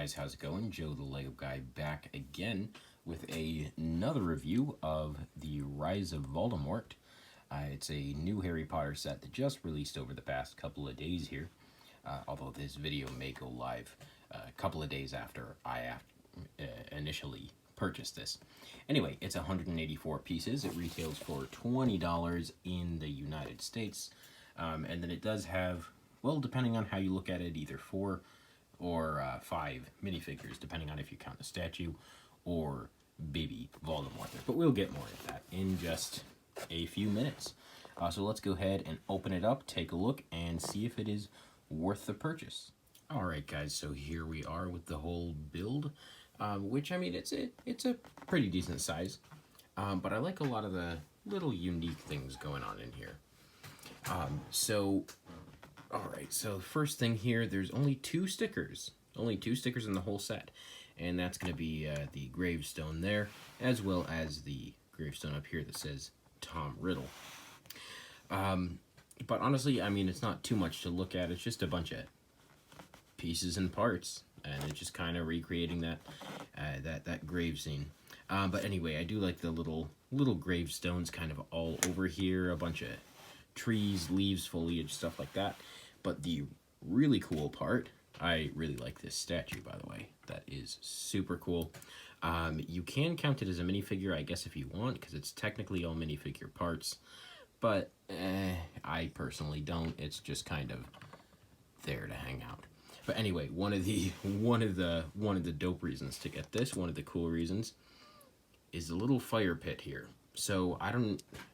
guys, how's it going? Joe the Lego Guy back again with another review of the Rise of Voldemort. It's a new Harry Potter set that just released over the past couple of days here, although this video may go live a couple of days after I initially purchased this. Anyway, it's 184 pieces. It retails for $20 in the United States, and then it does have, well, depending on how you look at it, either 4 or 5 minifigures, depending on if you count the statue or baby Voldemort there. But we'll get more into that in just a few minutes. So let's go ahead and open it up, take a look, and see if it is worth the purchase. Alright guys, so here we are with the whole build, which, I mean, it's a pretty decent size, but I like a lot of the little unique things going on in here. Alright, so first thing here, there's only 2 stickers. Only 2 stickers in the whole set. And that's going to be the gravestone there, as well as the gravestone up here that says Tom Riddle. But honestly, I mean, it's not too much to look at. It's just a bunch of pieces and parts. And it's just kind of recreating that grave scene. But anyway, I do like the little gravestones kind of all over here. A bunch of trees, leaves, foliage, stuff like that. But the really cool part, I really like this statue, by the way. That is super cool. You can count it as a minifigure, I guess, if you want, because it's technically all minifigure parts. But I personally don't. It's just kind of there to hang out. But anyway, one of the dope reasons to get this, one of the cool reasons, is the little fire pit here. So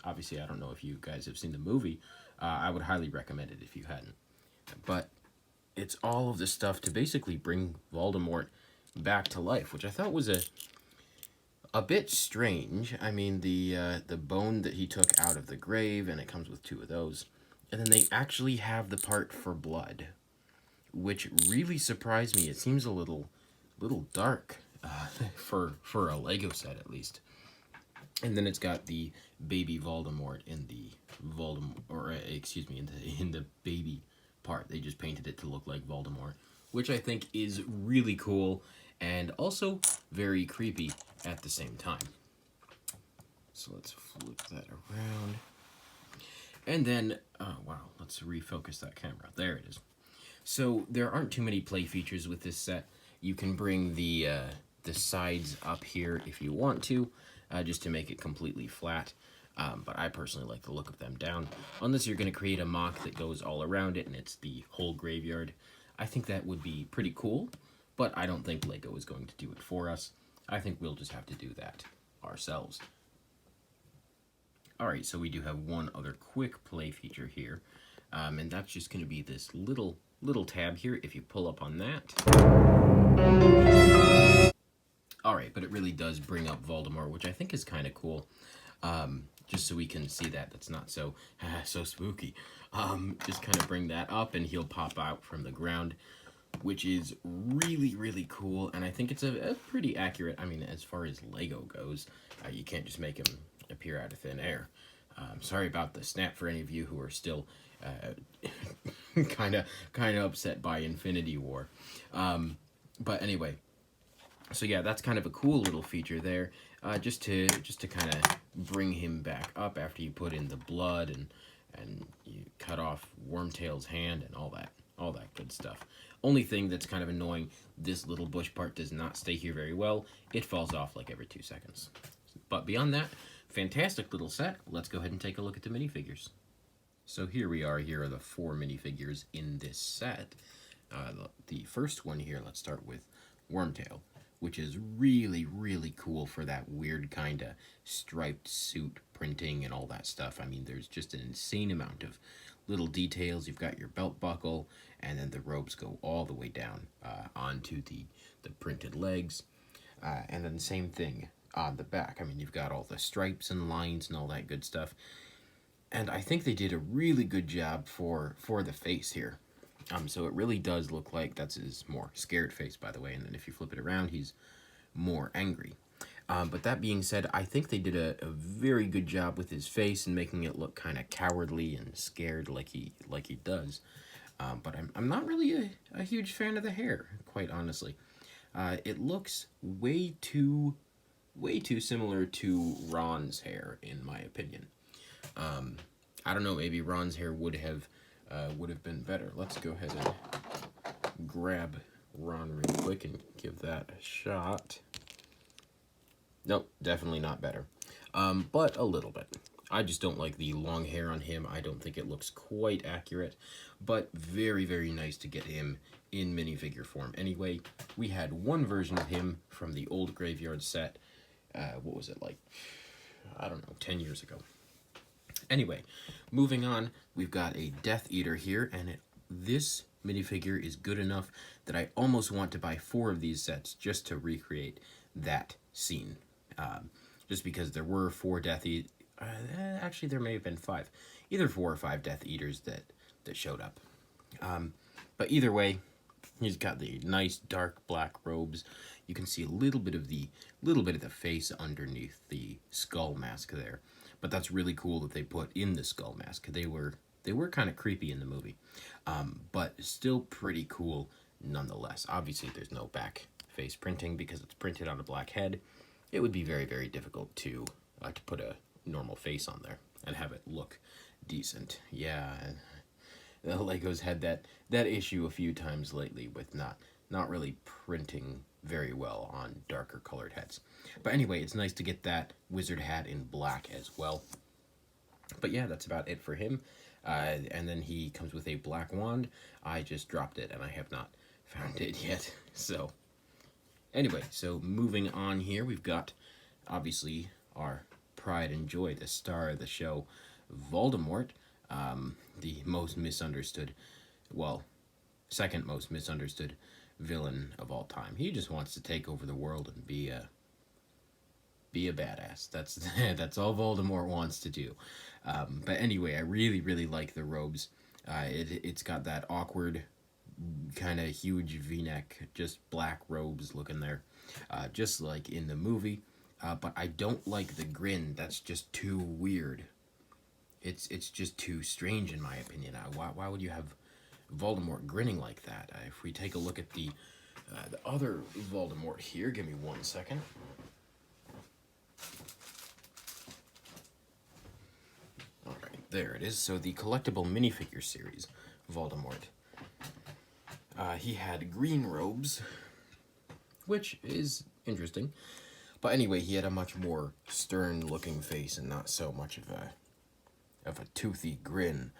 obviously I don't know if you guys have seen the movie. I would highly recommend it if you hadn't. But it's all of this stuff to basically bring Voldemort back to life, which I thought was a bit strange. I mean, the bone that he took out of the grave, and it comes with 2 of those. And then they actually have the part for blood, which really surprised me. It seems a little dark for a Lego set, at least. And then it's got the baby Voldemort in the in the baby part. They just painted it to look like Voldemort, which I think is really cool and also very creepy at the same time. So let's flip that around. And then, oh wow, let's refocus that camera. There it is. So there aren't too many play features with this set. You can bring the sides up here if you want to, just to make it completely flat. But I personally like the look of them down. Unless you're going to create a mock that goes all around it and it's the whole graveyard. I think that would be pretty cool, but I don't think Lego is going to do it for us. I think we'll just have to do that ourselves. Alright, so we do have one other quick play feature here. And that's just going to be this little tab here. If you pull up on that. Alright, but it really does bring up Voldemort, which I think is kind of cool. Just so we can see that. That's not so spooky. Just kind of bring that up and he'll pop out from the ground, which is really cool. And I think it's a pretty accurate, I mean, as far as Lego goes, you can't just make him appear out of thin air. Sorry about the snap for any of you who are still kind of upset by Infinity War. But anyway, so yeah, that's kind of a cool little feature there, just to kind of bring him back up after you put in the blood and you cut off Wormtail's hand and all that good stuff. Only thing that's kind of annoying, this little bush part does not stay here very well. It falls off like every 2 seconds. But beyond that, fantastic little set. Let's go ahead and take a look at the minifigures. So here we are. Here are the 4 minifigures in this set. The first one here, let's start with Wormtail, which is really cool for that weird kind of striped suit printing and all that stuff. I mean, there's just an insane amount of little details. You've got your belt buckle, and then the robes go all the way down onto the printed legs. And then same thing on the back. I mean, you've got all the stripes and lines and all that good stuff. And I think they did a really good job for the face here. So it really does look like that's his more scared face, by the way. And then if you flip it around, he's more angry. But that being said, I think they did a very good job with his face and making it look kind of cowardly and scared like he does. But I'm not really a huge fan of the hair, quite honestly. It looks way too similar to Ron's hair, in my opinion. I don't know, maybe Ron's hair would have been better. Let's go ahead and grab Ron real quick and give that a shot. Nope, definitely not better. But a little bit. I just don't like the long hair on him. I don't think it looks quite accurate, but very, very nice to get him in minifigure form. Anyway, we had one version of him from the old Graveyard set. What was it, like, I don't know, 10 years ago. Anyway, moving on, we've got a Death Eater here, and this minifigure is good enough that I almost want to buy 4 of these sets just to recreate that scene. Just because there were 4 Death Eaters, actually there may have been 5, either 4 or 5 Death Eaters that showed up. But either way, he's got the nice dark black robes. You can see a little bit of the face underneath the skull mask there. But that's really cool that they put in the skull mask. They were kind of creepy in the movie, but still pretty cool nonetheless. Obviously, there's no back face printing because it's printed on a black head. It would be very, very difficult to put a normal face on there and have it look decent. Yeah, the Legos had that issue a few times lately with not really printing very well on darker colored heads. But anyway, it's nice to get that wizard hat in black as well. But yeah, that's about it for him. And then he comes with a black wand. I just dropped it and I have not found it yet. So anyway, so moving on here, we've got obviously our pride and joy, the star of the show, Voldemort, the most misunderstood, well, second most misunderstood villain of all time. He just wants to take over the world and be a badass. That's all Voldemort wants to do. But anyway, I really, really like the robes. It's got that awkward kind of huge v-neck, just black robes looking there, just like in the movie. But I don't like the grin. That's just too weird. It's just too strange in my opinion. Why would you have Voldemort grinning like that? If we take a look at the other Voldemort here, give me 1 second. Alright, there it is. So the collectible minifigure series, Voldemort. He had green robes, which is interesting. But anyway, he had a much more stern-looking face and not so much of a toothy grin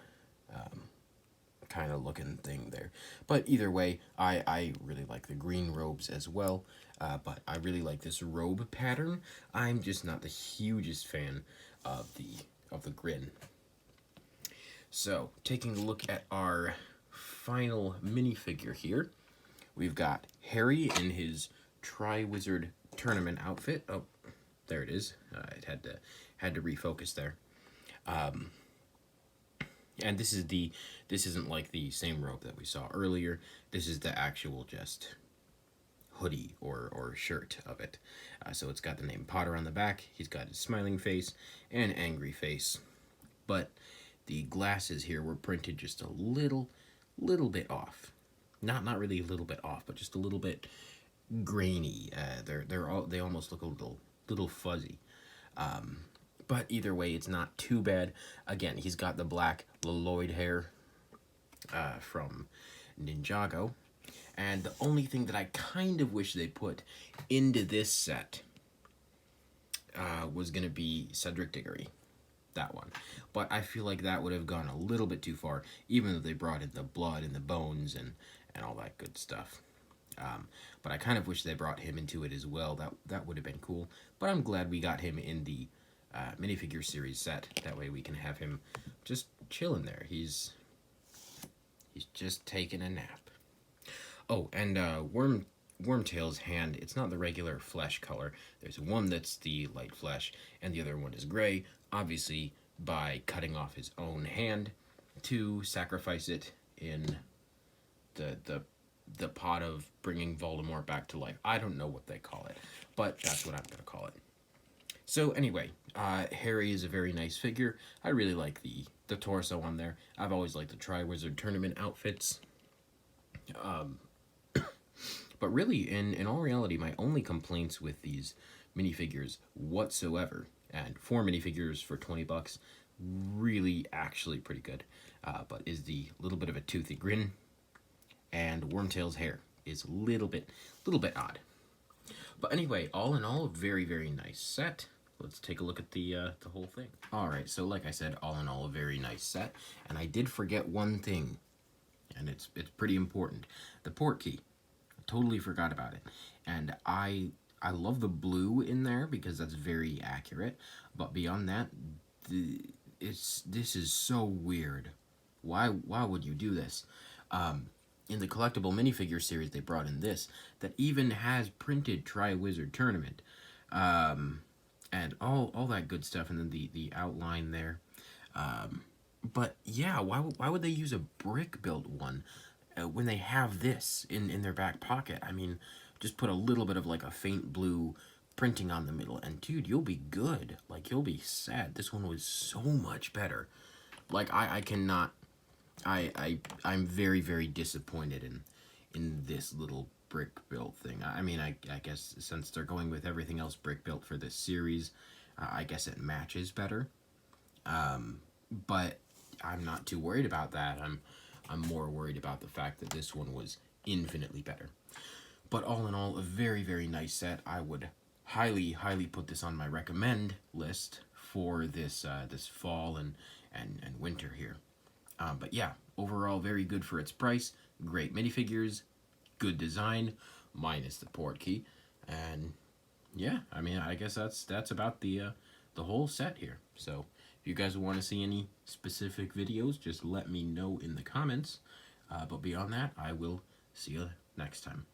kind of looking thing there. But either way, I really like the green robes as well. But I really like this robe pattern. I'm just not the hugest fan of the grin. So, taking a look at our final minifigure here, we've got Harry in his Tri-Wizard Tournament outfit. Oh, there it is. It had to refocus there. And this isn't like the same robe that we saw earlier. This is the actual just hoodie or shirt of it. So it's got the name Potter on the back. He's got his smiling face and angry face. But the glasses here were printed just a little bit off. Not really a little bit off, but just a little bit grainy. They almost look a little fuzzy. But either way, it's not too bad. Again, he's got the black Lloyd hair from Ninjago. And the only thing that I kind of wish they put into this set was going to be Cedric Diggory. That one. But I feel like that would have gone a little bit too far, even though they brought in the blood and the bones and all that good stuff. But I kind of wish they brought him into it as well. That would have been cool. But I'm glad we got him in the minifigure series set. That way we can have him just chilling there. He's just taking a nap. Oh, and Wormtail's hand, it's not the regular flesh color. There's one that's the light flesh, and the other one is gray, obviously by cutting off his own hand to sacrifice it in the pot of bringing Voldemort back to life. I don't know what they call it, but that's what I'm going to call it. So anyway, Harry is a very nice figure. I really like the torso on there. I've always liked the Tri-Wizard Tournament outfits. But really, in all reality, my only complaints with these minifigures whatsoever, and 4 minifigures for 20 bucks, really actually pretty good, but is the little bit of a toothy grin, and Wormtail's hair is a little bit odd. But anyway, all in all, a very, very nice set. Let's take a look at the whole thing. Alright, so like I said, all in all, a very nice set. And I did forget one thing, and it's pretty important. The port key. I totally forgot about it. And I love the blue in there because that's very accurate. But beyond that, this is so weird. Why would you do this? In the collectible minifigure series, they brought in this that even has printed Tri-Wizard Tournament, and all that good stuff, and then the outline there. But yeah, why would they use a brick built one when they have this in their back pocket? I mean, just put a little bit of like a faint blue printing on the middle, and dude, you'll be good. Like, you'll be sad. This one was so much better. Like, I cannot. I'm very, very disappointed in this little brick built thing. I mean, I guess since they're going with everything else brick built for this series, I guess it matches better. But I'm not too worried about that. I'm more worried about the fact that this one was infinitely better. But all in all, a very, very nice set. I would highly, highly put this on my recommend list for this this fall and winter here. But yeah, overall very good for its price. Great minifigures, good design, minus the port key, and yeah, I mean, I guess that's about the whole set here. So if you guys want to see any specific videos, just let me know in the comments. But beyond that, I will see you next time.